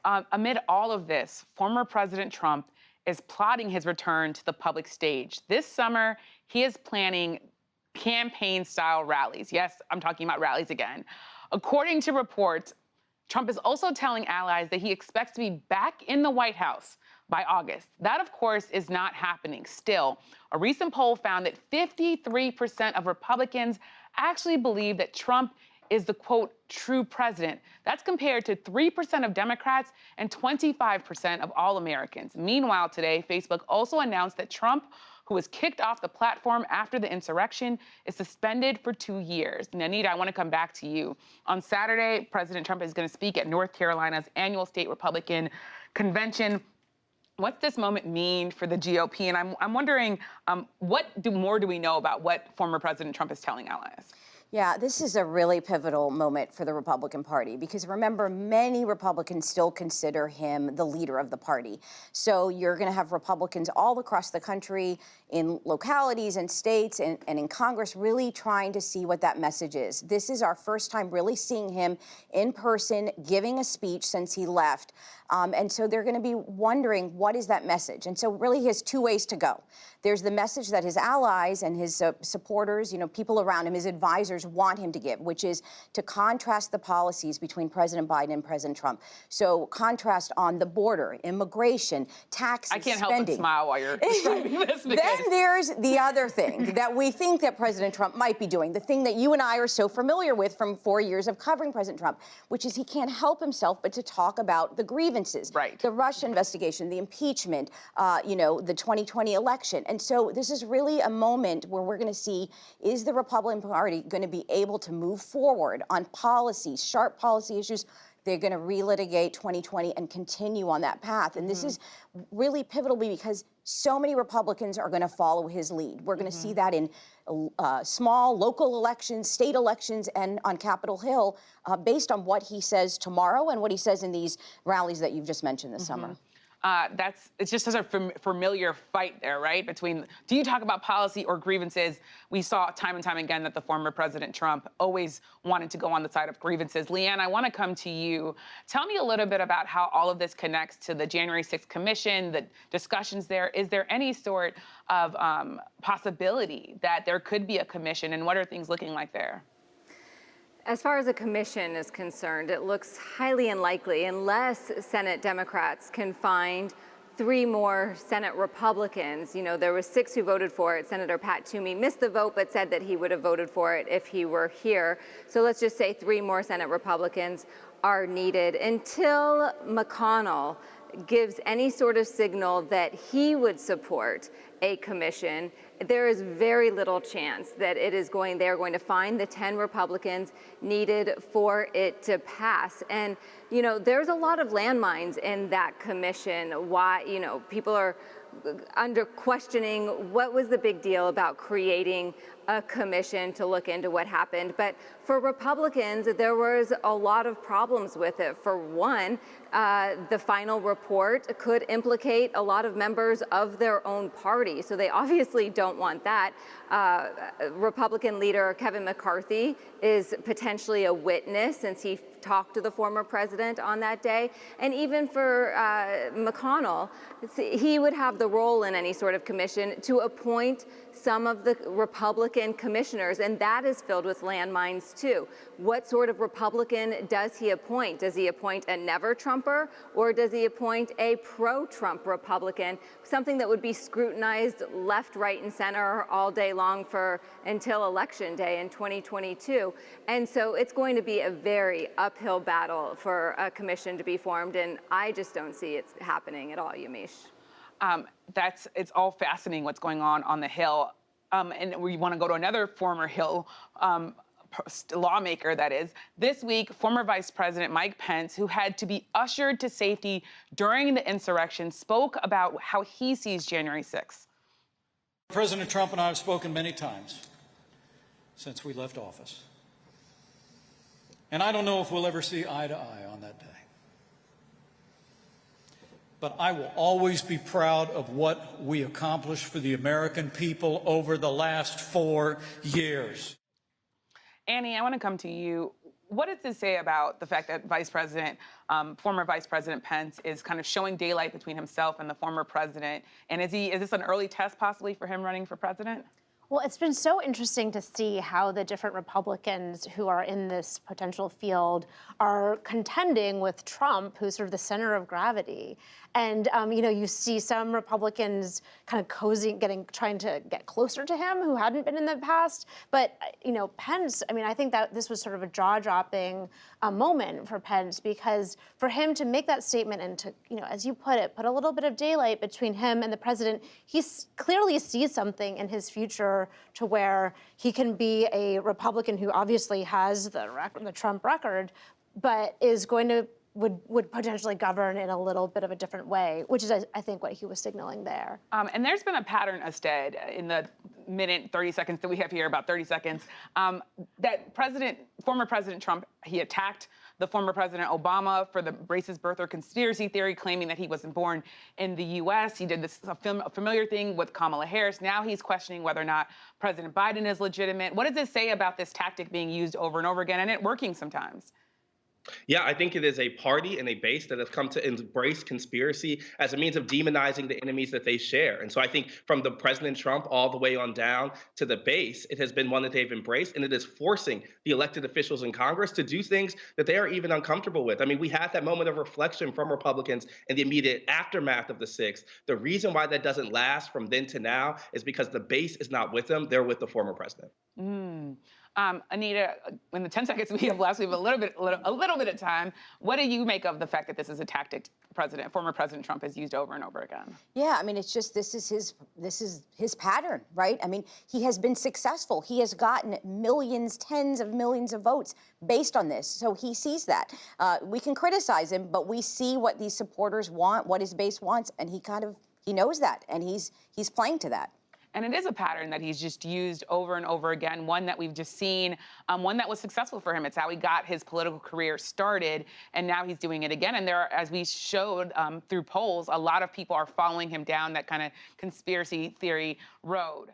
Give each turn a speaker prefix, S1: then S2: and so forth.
S1: Amid all of this, former President Trump is plotting his return to the public stage. This summer, he is planning campaign-style rallies. Yes, I'm talking about rallies again. According to reports, Trump is also telling allies that he expects to be back in the White House by August. That, of course, is not happening. Still, a recent poll found that 53% of Republicans actually believe that Trump is the, quote, true president. That's compared to 3% of Democrats and 25% of all Americans. Meanwhile, today, Facebook also announced that Trump, who was kicked off the platform after the insurrection, is suspended for 2 years. And Anita, I want to come back to you. On Saturday, President Trump is going to speak at North Carolina's annual state Republican convention. What's this moment mean for the GOP? And I'm wondering, what more do we know about what former President Trump is telling allies?
S2: Yeah, this is a really pivotal moment for the Republican Party because remember, many Republicans still consider him the leader of the party. So you're going to have Republicans all across the country in localities and states and in Congress really trying to see what that message is. This is our first time really seeing him in person giving a speech since he left. And so they're going to be wondering, what is that message? And so really he has two ways to go. There's the message that his allies and his supporters, people around him, his advisors want him to give, which is to contrast the policies between President Biden and President Trump. So contrast on the border, immigration, taxes,
S1: I can't
S2: spending.
S1: Help but smile while you're describing this.
S2: Then there's the other thing that we think that President Trump might be doing, the thing that you and I are so familiar with from 4 years of covering President Trump, which is he can't help himself but to talk about the grievances,
S1: right?
S2: The Russia investigation, the impeachment, the 2020 election. And so this is really a moment where we're going to see, is the Republican Party going to be able to move forward on policies, sharp policy issues? They're going to relitigate 2020 and continue on that path. And this is really pivotal because so many Republicans are going to follow his lead. We're going to see that in small local elections, state elections, and on Capitol Hill, based on what he says tomorrow and what he says in these rallies that you've just mentioned this summer.
S1: It's just such a familiar fight there, right? Between, do you talk about policy or grievances? We saw time and time again that the former President Trump always wanted to go on the side of grievances. Leanne, I want to come to you. Tell me a little bit about how all of this connects to the January 6th commission, the discussions there. Is there any sort of possibility that there could be a commission, and what are things looking like there?
S3: As far as a commission is concerned, it looks highly unlikely unless Senate Democrats can find 3 more Senate Republicans. There were 6 who voted for it. Senator Pat Toomey missed the vote, but said that he would have voted for it if he were here. So let's just say 3 more Senate Republicans are needed until McConnell gives any sort of signal that he would support a commission. There is very little chance that they're going to find the 10 Republicans needed for it to pass. And, there's a lot of landmines in that commission. Why, people are under questioning what was the big deal about creating a commission to look into what happened. But for Republicans, there was a lot of problems with it. For one, the final report could implicate a lot of members of their own party. So they obviously don't want that. Republican leader Kevin McCarthy is potentially a witness since he talked to the former president on that day. And even for McConnell, he would have the role in any sort of commission to appoint some of the Republican commissioners, and that is filled with landmines too. What sort of Republican does he appoint? Does he appoint a never-Trumper, or does he appoint a pro-Trump Republican, something that would be scrutinized left, right, and center all day long until Election Day in 2022? And so it's going to be a very uphill battle for a commission to be formed, and I just don't see it happening at all, Yamiche.
S1: It's all fascinating what's going on the Hill. And we want to go to another former Hill lawmaker, that is. This week, former Vice President Mike Pence, who had to be ushered to safety during the insurrection, spoke about how he sees January 6th.
S4: President Trump and I have spoken many times since we left office. And I don't know if we'll ever see eye to eye on that day. But I will always be proud of what we accomplished for the American people over the last 4 years.
S1: Annie, I want to come to you. what does this say about the fact that former Vice President Pence is kind of showing daylight between himself and the former president? And is this an early test possibly for him running for president?
S5: Well, it's been so interesting to see how the different Republicans who are in this potential field are contending with Trump, who's sort of the center of gravity. And, you see some Republicans kind of trying to get closer to him who hadn't been in the past. But, Pence, I think that this was sort of a jaw-dropping moment for Pence, because for him to make that statement and to, as you put it, put a little bit of daylight between him and the president, he clearly sees something in his future to where he can be a Republican who obviously has the Trump record, but is going to would potentially govern in a little bit of a different way, which is, I think, what he was signaling there.
S1: And there's been a pattern, Astead, in the minute, 30 seconds that we have here, about 30 seconds, that former President Trump, he attacked the former President Obama for the racist birther conspiracy theory, claiming that he wasn't born in the U.S. He did this familiar thing with Kamala Harris. Now he's questioning whether or not President Biden is legitimate. What does this say about this tactic being used over and over again, and it working sometimes?
S6: Yeah, I think it is a party and a base that has come to embrace conspiracy as a means of demonizing the enemies that they share. And so I think from the President Trump all the way on down to the base, it has been one that they've embraced, and it is forcing the elected officials in Congress to do things that they are even uncomfortable with. We had that moment of reflection from Republicans in the immediate aftermath of the 6th. The reason why that doesn't last from then to now is because the base is not with them. They're with the former president.
S1: Anita, in the 10 seconds we have left, we have a little bit of time. What do you make of the fact that this is a tactic former President Trump has used over and over again?
S2: Yeah, it's just this is his pattern, right? He has been successful. He has gotten millions, tens of millions of votes based on this. So he sees that. We can criticize him, but we see what these supporters want, what his base wants, and he knows that, and he's playing to that.
S1: And it is a pattern that he's just used over and over again, one that we've just seen, one that was successful for him. It's how he got his political career started, and now he's doing it again. And there are, as we showed through polls, a lot of people are following him down that kind of conspiracy theory road.